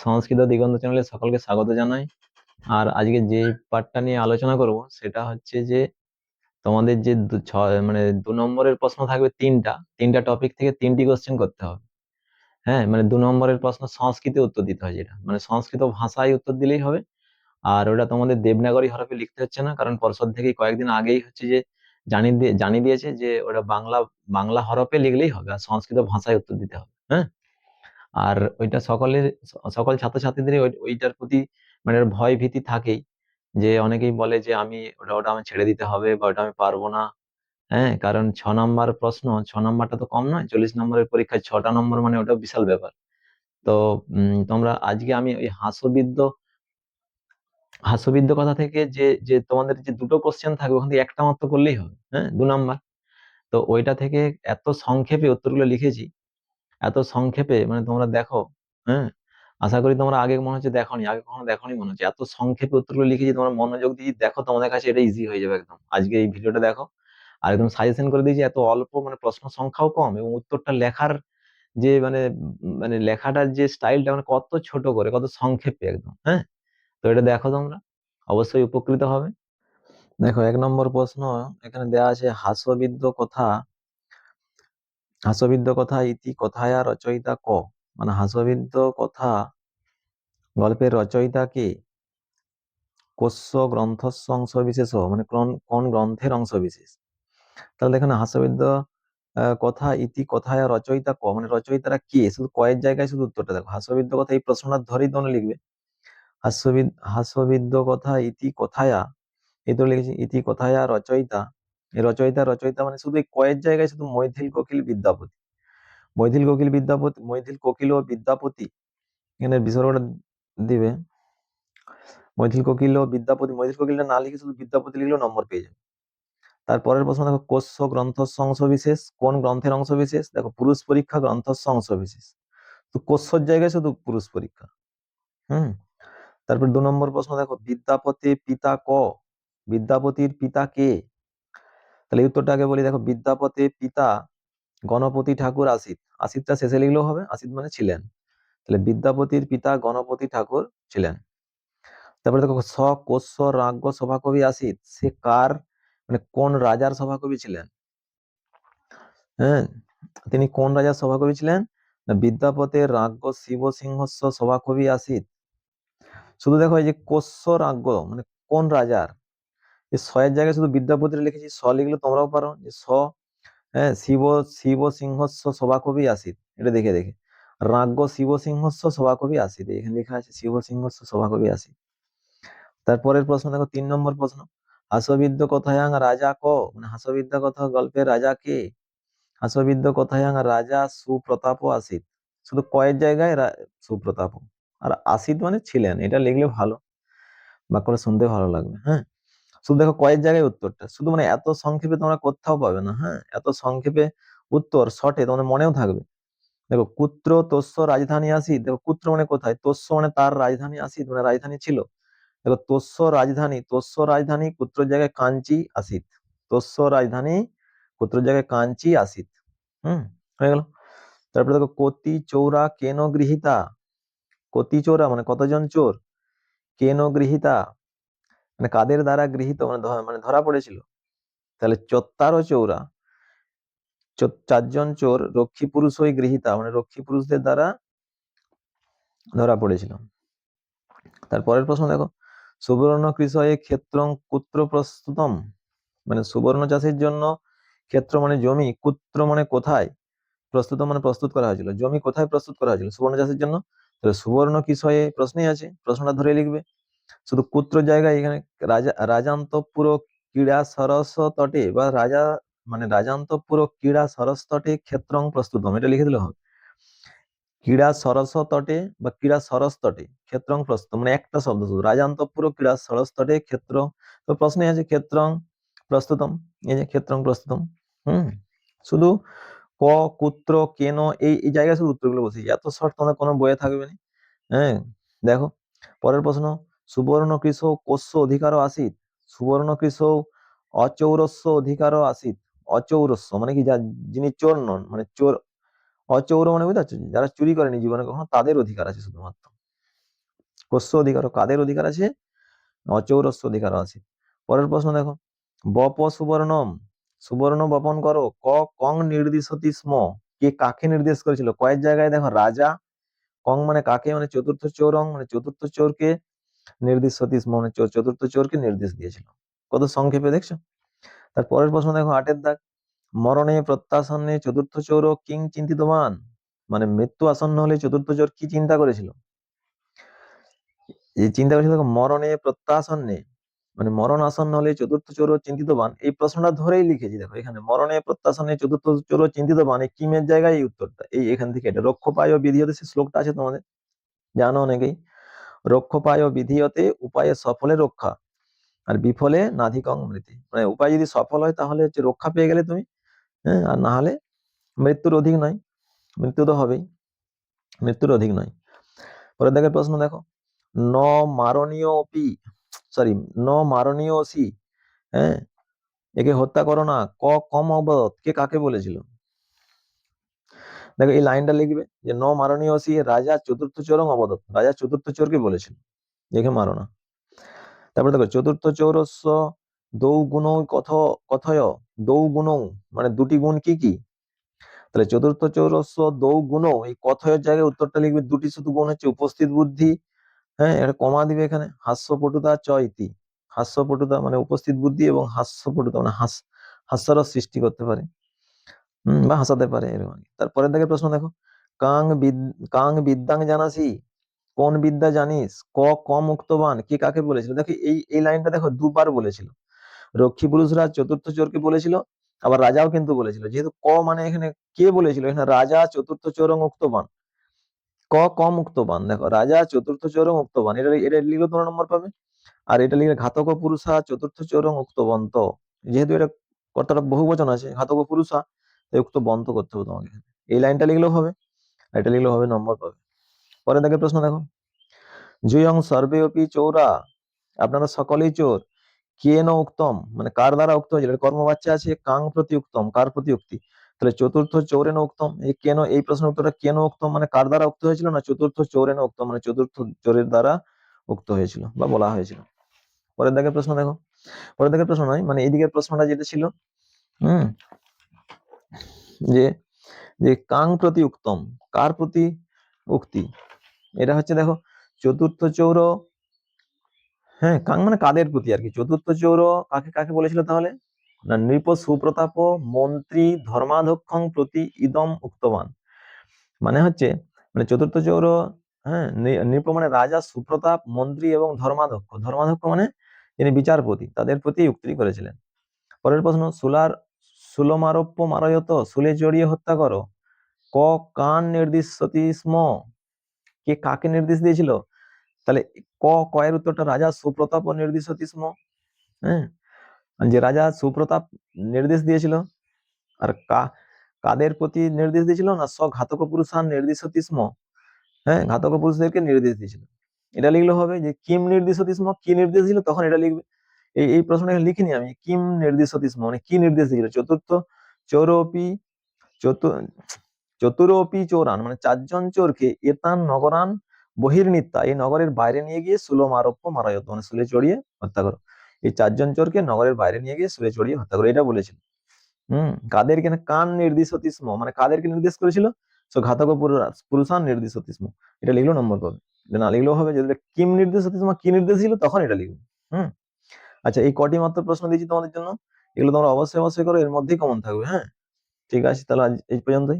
সংস্কৃত দিগন্ত চ্যানেলে সকলকে স্বাগত জানাই। আর আজকে যে পার্টটা নিয়ে আলোচনা করব সেটা হচ্ছে যে তোমাদের যে মানে 2 নম্বরের প্রশ্ন থাকবে তিনটা তিনটা টপিক থেকে 3টি কোশ্চেন করতে হবে। হ্যাঁ, মানে 2 নম্বরের প্রশ্ন সংস্কৃতে উত্তর দিতে হয়, যেটা মানে সংস্কৃত ভাষায় উত্তর দিলেই হবে। আর ওটা তোমাদের দেবনাগরী হরফে লিখতে হচ্ছে না, কারণ পর্ষদ থেকে কয়েকদিন আগেই হচ্ছে যে জানিয়ে দিয়েছে যে ওটা বাংলা বাংলা হরফে লিখলেই হবে, আর সংস্কৃত ভাষায় উত্তর দিতে হবে। হ্যাঁ, আর ওইটা সকল ছাত্রছাত্রীদেরই ওইটার প্রতি মানে একটা ভয় ভীতি থাকেই, যে অনেকেই বলে যে আমি ওটা ওটা আমি ছেড়ে দিতে হবে বা ওটা আমি পারবো না। হ্যাঁ, কারণ 6 নম্বর প্রশ্ন, 6 নম্বরটা তো কম নয়, 40 নম্বরের পরীক্ষায় 6টা নম্বর, মানে ওটা বিশাল ব্যাপার। তো তোমরা আজকে আমি ওই হাস্যবিদ্য কথা থেকে যে যে তোমাদের যে দুটো কোশ্চেন থাকবে ওখান থেকে একটা মাত্র করলেই হবে। হ্যাঁ, 2 নম্বর। তো ওইটা থেকে এত সংক্ষেপে উত্তরগুলো লিখেছি, এত সংক্ষেপে, মানে তোমরা দেখো। হ্যাঁ, আশা করি তোমরা আগে মনে হচ্ছে দেখোনি, আগে কখনো দেখোনি মনে হচ্ছে। এত সংক্ষেপে উত্তরগুলো লিখেছি, তোমরা মনোযোগ দিয়ে দেখো, তোমাদের কাছে এটা ইজি হয়ে যাবে একদম। আজকে এই ভিডিওটা দেখো, আর একদম সাজেশন করে দিয়েছি। এত অল্প, মানে প্রশ্ন সংখ্যাও কম এবং উত্তরটা লেখার যে মানে লেখাটার যে স্টাইলটা, মানে কত ছোট করে, কত সংক্ষেপে একদম। হ্যাঁ, তো এটা দেখো তোমরা, অবশ্যই উপকৃত হবে। দেখো, 1 নম্বর প্রশ্ন এখানে দেওয়া আছে, হাস্যবিদ্য কথা ইতি কথায়া রচয়িতা ক। মানে হাস্যবিদ্য কথা গল্পের রচয়িতা কে, কোস্য গ্রন্থস্য অংশ বিশেষ, মানে কোন কোন গ্রন্থের অংশ বিশেষ। তাহলে এখানে হাস্যবিদ্য কথা ইতি কথায়া রচয়িতা ক, মানে রচয়িতারা কে, শুধু কয়ের জায়গায় শুধু উত্তরটা দেখো। হাস্যবিদ্য কথা এই প্রশ্নটা ধরেই তোমরা লিখবে। হাস্যবিদ্য কথা ইতি কথায়া, এই তো লিখেছি ইতি কথায়া রচয়িতা। এই রচয়িতা রচয়িতা মানে শুধু এই কয়ের জায়গায় শুধু মৈথিল কোকিল বিদ্যাপতি, মৈথিল কোকিল ও বিদ্যাপতি, এখানে বিসর্গটা দিবে। মৈথিল কোকিলটা না লিখে শুধু বিদ্যাপতি লিখলেও নম্বর পেয়ে যাবে। তারপরের প্রশ্ন দেখো, কোস্য গ্রন্থস্য অংশ বিশেষ, কোন গ্রন্থের অংশ বিশেষ। দেখো, পুরুষ পরীক্ষা গ্রন্থস্য অংশ বিশেষ, তো কোস্যর জায়গায় শুধু পুরুষ পরীক্ষা। হুম। তারপর 2 নম্বর প্রশ্ন দেখো, বিদ্যাপতি পিতা ক, বিদ্যাপতির পিতা কে। তাহলে এই উত্তরটা আগে বলি। দেখো, বিদ্যাপতির পিতা গণপতি ঠাকুর আসিত, আসিতটা শেষে লিখলেও হবে, আসিত মানে ছিলেন। তাহলে বিদ্যাপতির পিতা গণপতি ঠাকুর ছিলেন। তারপরে দেখো, কোস্য রাজ্ঞ সভাকবি আসিত, সে কার, মানে কোন রাজার সভাকবি ছিলেন। হ্যাঁ, তিনি কোন রাজার সভাকবি ছিলেন, না বিদ্যাপতির রাজ্ঞ শিব সিংহস্য সভাকবি আসিত। শুধু দেখো, এই যে কোস্য রাজ্ঞ মানে কোন রাজার, এই এর জায়গায় শুধু বিদ্যাপতির লিখেছি, লিখলে তোমরাও পারো যে হ্যাঁ, শিব শিব সিংহস্য সভাকবি আসিত, এটা দেখে দেখে। রাজ্ঞ শিব সিংহস্য সভাকবি আসিত, এখানে লেখা আছে শিব সিংহস্য সভাকবি আসিত। তারপরের প্রশ্ন দেখো, 3 নম্বর প্রশ্ন, হাস্যবিদ্য কথায়াং রাজা ক, মানে হাস্যবিদ্যা কথা গল্পের রাজা কে। হাস্যবিদ্য কথায়াং রাজা সুপ্রতাপ আসিত, শুধু কয়ের জায়গায় সুপ্রতাপ, আর আসিত মানে ছিলেন, এটা লিখলে ভালো, বাক্যটা শুনতে ভালো লাগবে। হ্যাঁ, শুধু দেখো কয়ের জায়গায় উত্তরটা, শুধু মানে এত সংক্ষেপে তোমরা কোথাও পাবে না। হ্যাঁ, এত সংক্ষেপে উত্তর শর্টে তোমাদের মনেও থাকবে। দেখো, কুত্র তস্য রাজধানী আসিত, দেখো কুত্র মানে কোথায়, তস্য মানে তার রাজধানী, আসিত মানে রাজধানী ছিল। দেখো, তস্য রাজধানী কুত্র জায়গায় কাঞ্চি আসিত, তস্য রাজধানী কুত্র জায়গায় কাঞ্চি আসিত। হুম, হয়ে গেল। তারপরে দেখো, কতি চৌরা কেন গৃহীতা, কতি চৌরা মানে কতজন চোর, কেন গৃহীতা মানে কাদের দ্বারা গৃহীত, মানে মানে ধরা পড়েছিল। তাহলে চত্তারো চৌরা, 4জন চোর রক্ষী পুরুষ হয়ে গৃহীতা, মানে রক্ষী পুরুষদের দ্বারা ধরা পড়েছিল। তারপরের প্রশ্ন দেখো, সুবর্ণ কৃষয়ে ক্ষেত্রং কুত্র প্রস্তুতম, মানে সুবর্ণ চাষের জন্য ক্ষেত্র মানে জমি, কুত্র মানে কোথায়, প্রস্তুত মানে প্রস্তুত করা হয়েছিল, জমি কোথায় প্রস্তুত করা হয়েছিল সুবর্ণ চাষের জন্য। তাহলে সুবর্ণ কৃষয়ে প্রশ্নই আছে, প্রশ্নটা ধরে লিখবে। শুধু কুত্র জায়গায় এখানে রাজান্তপুর ক্রীড়া সরস তটে, বা রাজান্তপুর ক্রীড়া সরস তটে ক্ষেত্রং প্রস্তুতম, এটা লিখে দিলে হবে। ক্রীড়া সরস তটে বা ক্রীড়া সরস তটে ক্ষেত্রং প্রস্তুত, মানে একটা শব্দ শুধু, রাজান্তপুর ক্রীড়া সরস তটে ক্ষেত্র। তো প্রশ্নে আছে ক্ষেত্রং প্রস্তুতম, এই যে ক্ষেত্রং প্রস্তুতম। হুম, শুধু ক, কুত্র, কেন, এই জায়গায় শুধু উত্তরগুলো বসেছি, এত শর্ট তোমাদের কোনো বইয়ে থাকবে না। হ্যাঁ, দেখো পরের প্রশ্ন, সুবর্ণ কৃষ কোস্য অধিকার আসিত, সুবর্ণ কৃষ অচৌরস্য অধিকার আসিত। অচৌরস্য মানে কি, যিনি চোর নন, মানে চোর, অচৌর মানে বুঝতে পারছো, যারা চুরি করেনি জীবনে কখনো, তাদের অধিকার আছে শুধুমাত্র। কোষ্য অধিকার কাদের অধিকার আছে? অচৌরস্য অধিকার আছে। পরের প্রশ্ন দেখো, বপ সুবর্ণম, সুবর্ণ বপন করো, কং নির্দিশতি স্ম, কে কাকে নির্দেশ করেছিল? কয়েক জায়গায় দেখো রাজা, কং মানে কাকে, মানে চতুর্থ চৌরং মানে চতুর্থ চোরকে, নির্দিশতি স্ম মানে চতুর্থ চোরকে নির্দেশ দিয়েছিল। কত সংক্ষেপে দেখছো। তার পরের প্রশ্ন দেখো 8-এর দাগ, মরণে প্রত্যাসন্নে চতুর্থ চোর কিং চিন্তিতবান, মানে মৃত্যু আসন্ন হলে চতুর্থ চোর কি চিন্তা করেছিল? এই চিন্তা করেছিল দেখো, মরণে প্রত্যাসন্নে মানে মরণ আসন্ন হলে চতুর্থ চোর চিন্তিতবান, এই প্রশ্নটা ধরেই লিখেছি। দেখো এখানে মরণে প্রত্যাসন্নে চতুর্থ চোর চিন্তিতবান, এই কিমের জায়গায় এই উত্তরটা, এই এখান থেকে এটা রক্ষোপায় ও বিধিয়তে, সে শ্লোকটা আছে তোমাদের, জানো অনেকেই। রক্ষোপায় ও বিধিয়তে, উপায়ে সফলে রক্ষা, আর বিফলে নাধিকং মৃতি, মানে উপায় যদি সফল হয় তাহলে হচ্ছে রক্ষা পেয়ে গেলে তুমি, হ্যাঁ, আর না হলে মৃত্যুর অধিক নয়, মৃত্যু তো হবেই, মৃত্যুর অধিক নয়। পরের দাগের প্রশ্ন দেখো, ন মারণীয় পি, সরি, ন মারণীয় সি, হ্যাঁ, একে হত্যা করো না, কম অবরোধ, কে কাকে বলেছিল? দেখো এই লাইনটা লিখবে যে ন মারণীয় সি, রাজা চতুর্থ চোরং অবদত্ত, রাজা চতুর্থ চোরকে বলেছিল দেখে মারো না। তারপরে দেখো চতুর্থ চৌরস্য দৌ গুণ কথয়, দৌ গুণ মানে দুটি গুণ কি কি? তাহলে চতুর্থ চৌরস্য দৌ গুণ, এই কথয়ের জায়গায় উত্তরটা লিখবে দুটি শুধু গুণ হচ্ছে উপস্থিত বুদ্ধি, হ্যাঁ, এটা কমা দিবে এখানে, হাস্যপটুতা চ ইতি, হাস্যপটুতা মানে উপস্থিত বুদ্ধি এবং হাস্যপটুতা মানে হাস্যরস সৃষ্টি করতে পারে, বা হাসাতে পারে এরকম আর কি। তারপরের দিকে প্রশ্ন দেখো, কাং বিদ্যাং জানাসি, কোন বিদ্যা জানিস, ক মুক্তবান, কে কাকে বলেছিল? দেখো এই লাইনটা দেখো দুবার বলেছিল, রক্ষী পুরুষরা চতুর্থ চোরকে বলেছিল, আবার রাজাও কিন্তু বলেছিল, যেহেতু মানে এখানে কে বলেছিল, এখানে রাজা চতুর্থ চোর মুক্তবান, মুক্তবান, দেখো রাজা চতুর্থ চোর মুক্তবান, এটা এটা লিখলে তোমার নম্বর পাবে। আর এটা লিখলে ঘাতক পুরুষা চতুর্থ চোর উক্তবন্ত, যেহেতু এটা কর্তাটা বহু বচন আছে, ঘাতক পুরুষা, তাই উক্ত বন্ত করতে হবে তোমাকে, এই লাইনটা লিখলেও হবে, আর এটা লিখলেও হবে, নম্বর পাবে। পরে দেখে প্রশ্ন দেখো, জুয়ং সর্বে অপি চৌরা, আপনারা সকলেই চোর, কেন উক্তম মানে কার দ্বারা উক্ত হয়েছিল, কর্মবাচ্যা আছে, কাং প্রতি উক্তম কার প্রতি উক্তি, তাহলে চতুর্থ চৌরেন উক্তম, এই কেন, এই প্রশ্নের উত্তরটা কেন উক্তম মানে কার দ্বারা উক্ত হয়েছিল, না চতুর্থ চৌরেন উক্তম মানে চতুর্থ চোরের দ্বারা উক্ত হয়েছিল বা বলা হয়েছিল। পরের দিকের প্রশ্ন দেখো, পরের দিকের প্রশ্ন নয় মানে এইদিকের প্রশ্নটা যেটা ছিল, হুম, যে যে কাং প্রতি উক্তম, কার প্রতি উক্তি, এটা হচ্ছে দেখো চতুর্থ চৌর, হ্যাঁ, কাং মানে কাদের প্রতি আর কি, চতুর্থ চৌর কাকে কাকে বলেছিল তাহলে, না নৃপ সুপ্রতাপ মন্ত্রী ধর্মাধ্যক্ষং প্রতি ইদম উক্তবান, মানে হচ্ছে মানে চতুর্থ চৌর, হ্যাঁ, নৃপ মানে রাজা, সুপ্রতাপ মন্ত্রী এবং ধর্মাধ্যক্ষ, ধর্মাধ্যক্ষ মানে যিনি বিচারপতি, তাদের প্রতি উক্তি করেছিলেন। পরের প্রশ্ন, সুলমারোপ্য মারয়ত, শুলে জড়িয়ে হত্যা করো, ক কান নির্দিশতি স্ম, কে কাকে নির্দেশ দিয়েছিল? তাহলে ক কয়ের উত্তরটা রাজা সুপ্রতাপ ও নির্দিশতি স্ম, হ্যাঁ, যে রাজা সুপ্রতাপ নির্দেশ দিয়েছিল, আর কাদের প্রতি নির্দেশ দিয়েছিল, না ঘাতক পুরুষান নির্দিশতি স্ম, হ্যাঁ, ঘাতক পুরুষদেরকে নির্দেশ দিয়েছিল। এটা লিখলে হবে যে কিম নির্দিশতি স্ম, কি নির্দেশ দিল, তখন এটা লিখবে। এই প্রশ্নটা লিখিনি আমি, কিম নির্দিশতি স্ম মানে কি নির্দেশ দিয়েছিল, চতুর্থ চৌরপি চতুরপি চোরান মানে চারজন চোরকে এতান নগরান বহির্নিত্যা, এই নগরের বাইরে নিয়ে গিয়ে সুলম আরোপ্য মারায়ত মানে শুলে চড়িয়ে হত্যা করো, এই চারজন চোরকে নগরের বাইরে নিয়ে গিয়ে শুলে চড়িয়ে হত্যা করো, এটা বলেছিল। কাদেরকে, না কান নির্দিশতি স্ম মানে কাদেরকে নির্দেশ করেছিল, সো ঘাতক পুরুষান নির্দিশতি স্ম, এটা লিখলেও নম্বর পাবে, এটা না লিখলেও হবে, যদি কিম নির্দিশতি স্ম কি নির্দেশ ছিল তখন এটা লিখবে। হুম, আচ্ছা, এই কটি মাত্র প্রশ্ন দিয়েছি তোমাদের জন্য, এগুলো তোমরা অবশ্যই অবশ্যই করো, এর মধ্যেই কমন থাকবে, হ্যাঁ। ঠিক আছে, তাহলে আজ এই পর্যন্তই।